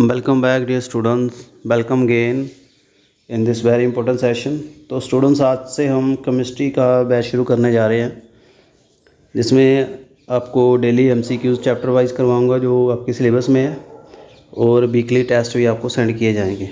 Welcome back dear students, welcome again in this very important session. तो students, आज से हम केमिस्ट्री का बैच शुरू करने जा रहे हैं, जिसमें आपको डेली एमसीक्यूज़ चैप्टर वाइज करवाऊंगा जो आपके सिलेबस में है, और वीकली टेस्ट भी आपको सेंड किए जाएंगे।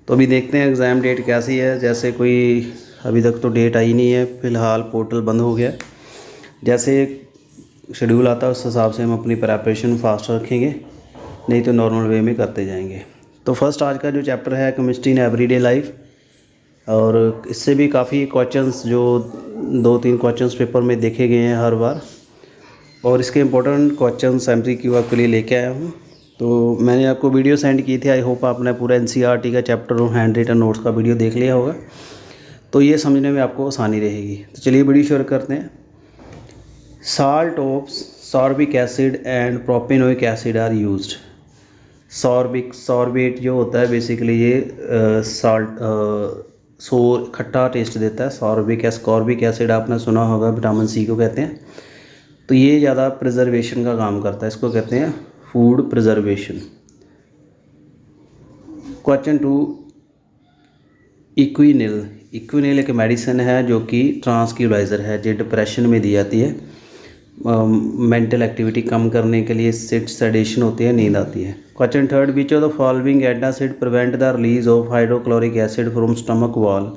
तो अभी देखते हैं एग्ज़ाम डेट कैसी है। जैसे कोई अभी तक तो डेट आई नहीं है, फ़िलहाल पोर्टल बंद हो गया। जैसे शेड्यूल आता है उस हिसाब से हम अपनी प्रिपरेशन फास्ट रखेंगे, नहीं तो नॉर्मल वे में करते जाएंगे। तो फर्स्ट आज का जो चैप्टर है केमिस्ट्री इन एवरीडे लाइफ, और इससे भी काफ़ी क्वेश्चंस जो 2-3 क्वेश्चंस पेपर में देखे गए हैं हर बार, और इसके इम्पोर्टेंट क्वेश्चंस एमसीक्यू आपके लिए लेके आया हूँ। तो मैंने आपको वीडियो सेंड की थी, आई होप आपने पूरा एनसीईआरटी का चैप्टर और हैंड रिटन नोट्स का वीडियो देख लिया होगा, तो ये समझने में आपको आसानी रहेगी। तो चलिए वीडियो शुरू करते हैं। Salt of sorbic acid and propanoic acid are used. Sorbate जो होता है बेसिकली ये सोर खट्टा टेस्ट देता है। सॉर्बिक एसिड आपने सुना होगा, विटामिन सी को कहते हैं। तो ये ज़्यादा प्रिजर्वेशन का काम करता है, इसको कहते हैं फूड प्रिजर्वेशन। क्वेश्चन 2, इक्विनिल एक मेडिसिन है जो कि ट्रांसक्यूलाइजर है, जो डिप्रेशन में दी जाती है, मेंटल एक्टिविटी कम करने के लिए। सेडेशन होती है, नींद आती है। Question 3, which of the following antacid prevent the release of hydrochloric acid from stomach wall.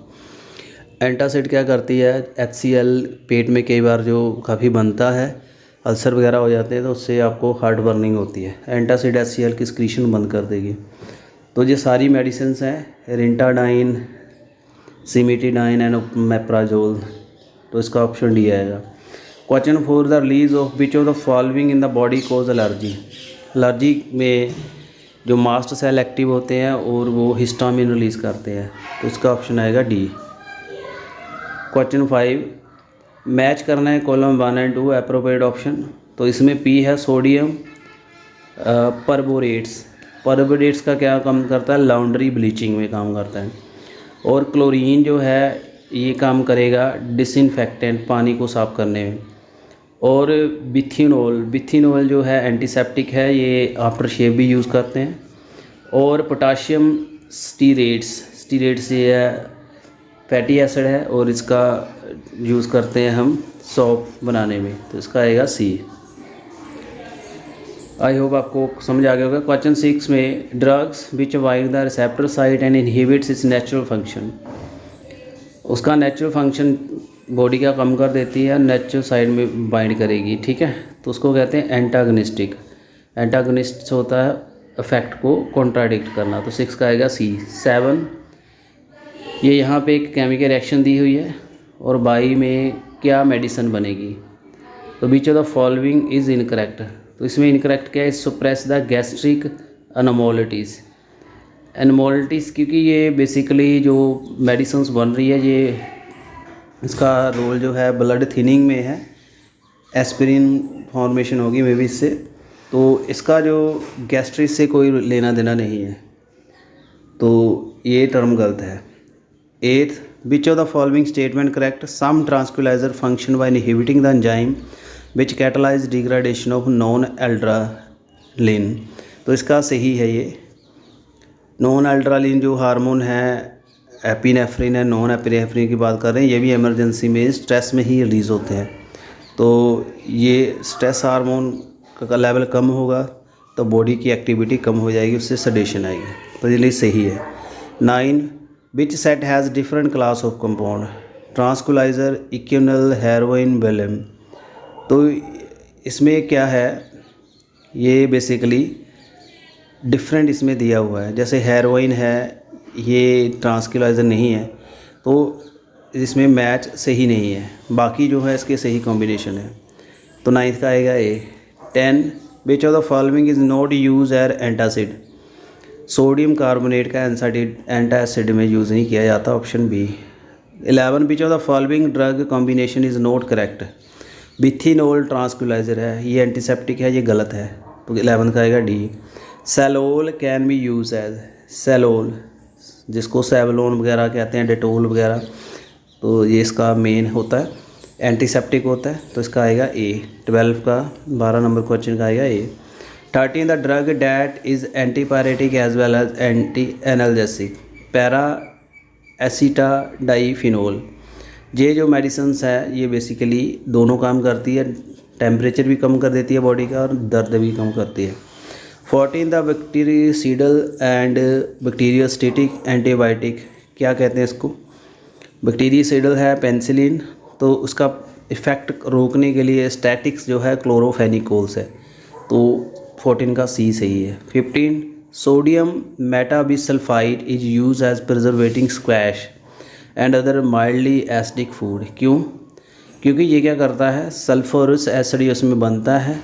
Antacid क्या करती है, HCl पेट में कई बार जो काफ़ी बनता है, अल्सर वगैरह हो जाते हैं, तो उससे आपको हार्ट बर्निंग होती है। एंटासिड HCl की सिक्रीशन बंद कर देगी। तो ये सारी मेडिसिन हैं, रिंटाडाइन, सिमिटिडाइन एंड मेप्राजोल। तो इसका ऑप्शन डी आएगा। Question 4, the release of which of the following in the body cause allergy. Allergy में जो मास्ट सेल एक्टिव होते हैं और वो हिस्टामिन रिलीज़ करते हैं, तो इसका ऑप्शन आएगा डी। क्वेश्चन 5, मैच करना है कॉलम 1 एंड 2, एप्रोप्रिएट ऑप्शन। तो इसमें पी है सोडियम परबोरेट्स का क्या काम करता है, लॉन्ड्री ब्लीचिंग में काम करता है। और क्लोरीन जो है ये काम करेगा डिसइंफेक्टेंट, पानी को साफ़ करने में। और बिथिनोल जो है एंटीसेप्टिक है, ये आफ्टर शेव भी यूज़ करते हैं। और पोटाशियम स्टीरेट्स ये है फैटी एसिड है, और इसका यूज़ करते हैं हम सॉप बनाने में, तो इसका आएगा सी। आई होप आपको समझ आ गया होगा। क्वेश्चन 6 में, drugs which bind the receptor site and inhibits it's natural function. उसका नेचुरल फंक्शन बॉडी का कम कर देती है, नेचुरल साइड में बाइंड करेगी, ठीक है। तो उसको कहते हैं एंटागनिस्टिक। एंटागनिस्ट होता है इफेक्ट को कॉन्ट्राडिक्ट करना, तो 6 का आएगा सी। 7, ये यहाँ पे एक केमिकल रिएक्शन दी हुई है, और बाई में क्या मेडिसिन बनेगी। तो विच of the following is incorrect. तो इसमें इनकरेक्ट क्या है, सप्रेस द गैस्ट्रिक अनोमोलिटीज़। क्योंकि ये बेसिकली जो मेडिसिन बन रही है, ये इसका रोल जो है ब्लड थिनिंग में है, एस्पिरिन फॉर्मेशन होगी मे बी इससे, तो इसका जो गैस्ट्रिक से कोई लेना देना नहीं है, तो ये टर्म गलत है। 8, which of the following statement correct, some tranquilliser function by inhibiting the enzyme which catalyse degradation of noradrenaline. तो इसका सही है ये। नॉन एल्ड्रालिन जो हार्मोन है, एपिनेफ्रिन है, नॉन एपिनेफ्रिन की बात कर रहे हैं, ये भी इमरजेंसी में स्ट्रेस में ही रिलीज़ होते हैं। तो ये स्ट्रेस हार्मोन का लेवल कम होगा तो बॉडी की एक्टिविटी कम हो जाएगी, उससे सडेशन आएगी, तो ये लिए सही है। 9, which set has different class of compound, tranquilliser, equanil, heroin, valium. तो इसमें क्या है, ये बेसिकली डिफरेंट इसमें दिया हुआ है। जैसे हेरोइन है, ये ट्रांसक्यूलाइजर नहीं है, तो इसमें मैच सही नहीं है। बाकी जो है इसके सही कॉम्बिनेशन है, तो 9th का आएगा A. 10, which of the following is not use as antacid. Sodium carbonate का एंटासिड में यूज़ नहीं किया जाता, option B. 11, which of the following drug combination is not correct. Bithionol tranquilliser है, ये एंटीसेप्टिक है, ये गलत है, तो 11th का आएगा D. Salol can be use as, salol जिसको सेवलोन वगैरह कहते हैं, डेटोल वगैरह, तो ये इसका मेन होता है, एंटीसेप्टिक होता है, तो इसका आएगा ए। 12 का 12 नंबर क्वेश्चन का आएगा A. 13 the drug that is antipyretic as well as anti analgesic para acetamidophenol. ये जो मेडिसिन्स है ये बेसिकली दोनों काम करती है, टेम्परेचर भी कम कर देती है बॉडी का और दर्द भी कम करती है। 14 द बैक्टीरियासीडल एंड बैक्टीरियोस्टेटिक एंटीबायोटिक, क्या कहते हैं इसको? बैक्टीरियासीडल है पेनिसिलिन, तो उसका इफ़ेक्ट रोकने के लिए स्टैटिक्स जो है क्लोरोफेनिकोल्स है, तो 14 का सी सही है। 15 sodium metabisulphite is use as preserving squash and other mildly acidic food. क्यों? क्योंकि ये क्या करता है, सल्फरस एसिड उसमें बनता है,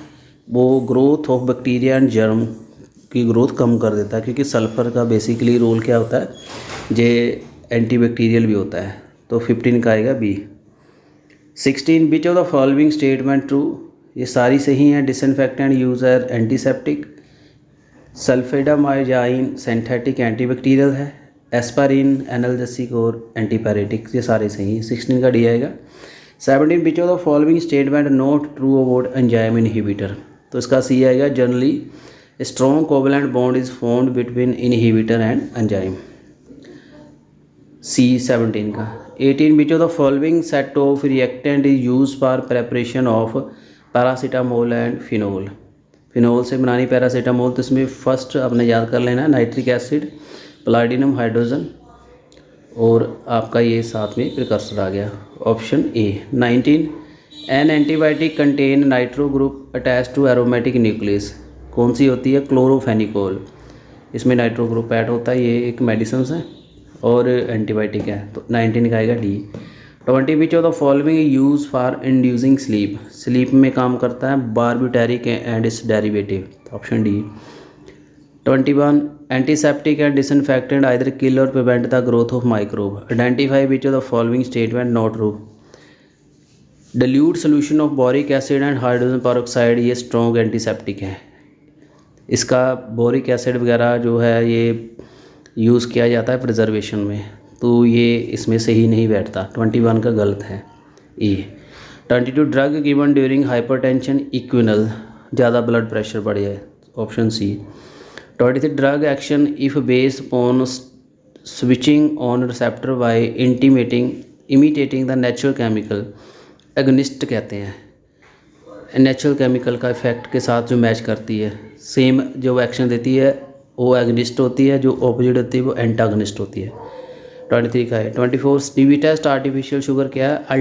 वो growth of bacteria and germ की ग्रोथ कम कर देता है, क्योंकि सल्फ़र का बेसिकली रोल क्या होता है, ये एंटीबैक्टीरियल भी होता है। तो 15 का आएगा B. 16 which of the following statement true, ये सारी सही हैं। Disinfectant use as antiseptic, sulphadiazine synthetic antibacterial है, एस्पारिन एनाल्जेसिक और एंटीपायरेटिक, ये सारे सही हैं। 16 का डी आएगा। 17 which of the following statement not true about enzyme inhibitor, तो इसका सी आएगा। Generally strong covalent bond is formed between inhibitor and enzyme, C 17 का। 18 which of the following set of reactant is use for preparation of paracetamol and phenol. Phenol से बनानी paracetamol, तो इसमें first आपने याद कर लेना नाइट्रिक एसिड, प्लाटिनम हाइड्रोजन और आपका ये साथ में प्रिकर्सर आ गया, option A. 19 an antibiotic contain nitro group attach to aromatic nucleus, कौन सी होती है? क्लोरोफेनिकोल, इसमें नाइट्रो ग्रुप ऐड होता है, ये एक मेडिसिन है और एंटीबायोटिक है, तो 19 का आएगा D. 20 which of the following use for inducing sleep, sleep में काम करता है barbituric and its derivative, option D. 21 antiseptic and disinfectant either kill or prevent the growth of microbe. Identify which of the following statement not true. Dilute solution of boric acid and hydrogen peroxide, ये strong antiseptic है, इसका boric acid वगैरह जो है ये use किया जाता है प्रिजर्वेशन में, तो ये इसमें सही नहीं बैठता, 21 का गलत है, A. 22 drug given during hypertension Equanil, ज़्यादा ब्लड प्रेशर बढ़ जाए, option C. 23 drug action if based upon switching on receptor by imitating the natural chemical, agonist कहते हैं, नेचुरल केमिकल का इफेक्ट के साथ जो मैच करती है, सेम जो एक्शन देती है वो एगनिस्ट होती है, जो ऑपोजिट होती है वो एंटागनिस्ट होती है। 23 का है। 24 स्वीटेस्ट आर्टिफिशियल शुगर क्या है?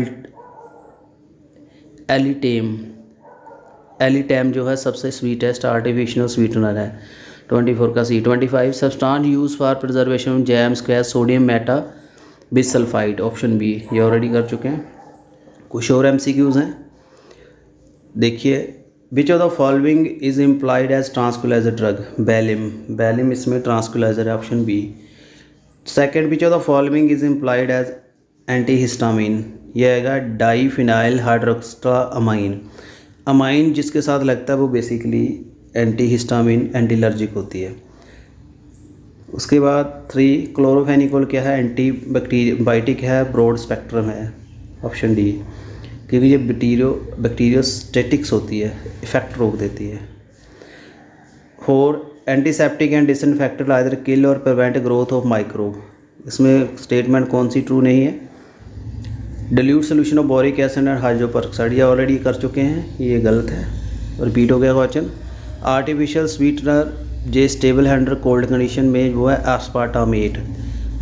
एलिटेम जो है सबसे स्वीटेस्ट आर्टिफिशियल स्वीटनर है, 24 का C. 25 substance use for preservation of jams क्या है? Sodium meta bisulphite, option B, ये ऑलरेडी कर चुके हैं। कुछ और MCQs हैं, देखिए। Which of the following is implied as tranquilliser drug? Valium इसमें ट्रांसक्यूलाइजर है, option B. Second which of the following is implied as antihistamine, यह आएगा डाईफिनाइल हाइड्रोक्सामाइन। अमाइन जिसके साथ लगता है वो बेसिकली एंटीहिस्टामिन एंटीलर्जिक होती है। उसके बाद 3 क्लोरोफेनिकोल क्या है? एंटी बैक्टीरियोबाइटिक है, ब्रॉड स्पेक्ट्रम है, ऑप्शन डी, क्योंकि ये बैक्टीरियोस्टेटिक्स होती है, इफेक्ट रोक देती है। 4 antiseptic and disinfectant either kill or prevent growth of microbe, इसमें स्टेटमेंट कौन सी ट्रू नहीं है? Dilute solution of boric acid and hydrogen peroxide, ये ऑलरेडी कर चुके हैं, ये गलत है, रिपीट हो गया क्वेश्चन। आर्टिफिशियल स्वीटनर जे स्टेबल है अंडर कोल्ड कंडीशन में, वो है एस्पार्टामेट,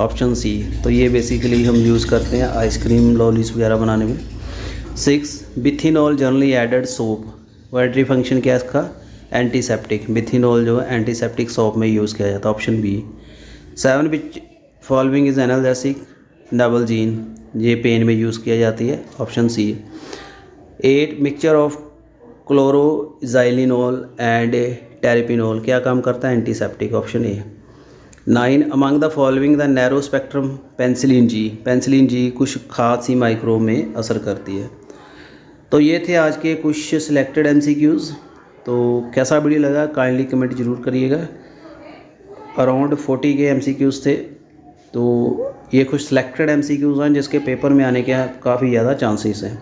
ऑप्शन सी। तो ये बेसिकली हम यूज़ करते हैं आइसक्रीम लॉलीज वगैरह बनाने में। 6 बिथिनॉल जनरली एडेड सोप, वाइटरी फंक्शन क्या है इसका? एंटीसेप्टिक, बिथिनॉल जो है एंटीसेप्टिक सोप में यूज़ किया जाता है, option B. 7 which following is analgesic? नाल्जीन, ये पेन में यूज़ किया जाती है, option C. 8 mixture of chloroxylenol and terpineol क्या काम करता है? Antiseptic, option A. 9 among the following the narrow spectrum penicillin G कुछ खास ही माइक्रोब में असर करती है। तो ये थे आज के कुछ सिलेक्टेड MCQs। तो कैसा वीडियो लगा काइंडली कमेंट जरूर करिएगा। अराउंड 40 के MCQs थे, तो ये कुछ सिलेक्टेड MCQs हैं जिसके पेपर में आने के काफ़ी ज़्यादा चांसेस हैं।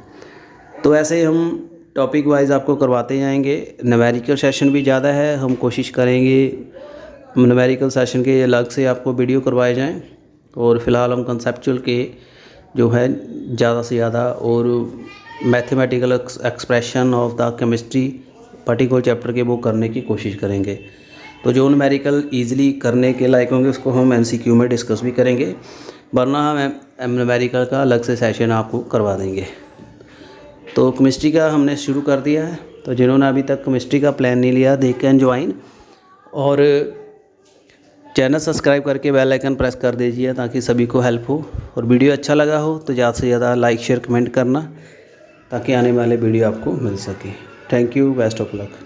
तो ऐसे हम टॉपिक वाइज आपको करवाते जाएंगे। न्यूमेरिकल सेशन भी ज़्यादा है, हम कोशिश करेंगे न्यूमेरिकल सेशन के अलग से आपको वीडियो करवाए जाएं, और फ़िलहाल हम कंसेप्चुअल के जो है ज़्यादा से ज़्यादा और mathematical expression of the chemistry particular chapter के वो करने की कोशिश करेंगे। तो जो न्यूमेरिकल ईज़िली करने के लायक होंगे उसको हम एमसीक्यू में डिस्कस भी करेंगे, वरना हम न्यूमेरिकल का अलग से सेशन आपको करवा देंगे। तो केमिस्ट्री का हमने शुरू कर दिया है, तो जिन्होंने अभी तक केमिस्ट्री का प्लान नहीं लिया दे कैन ज्वाइन, और चैनल सब्सक्राइब करके बेल आइकन प्रेस कर दीजिए ताकि सभी को हेल्प हो। और वीडियो अच्छा लगा हो तो ज़्यादा से ज़्यादा लाइक शेयर कमेंट करना ताकि आने वाले वीडियो आपको मिल सके। Thank you, best of luck.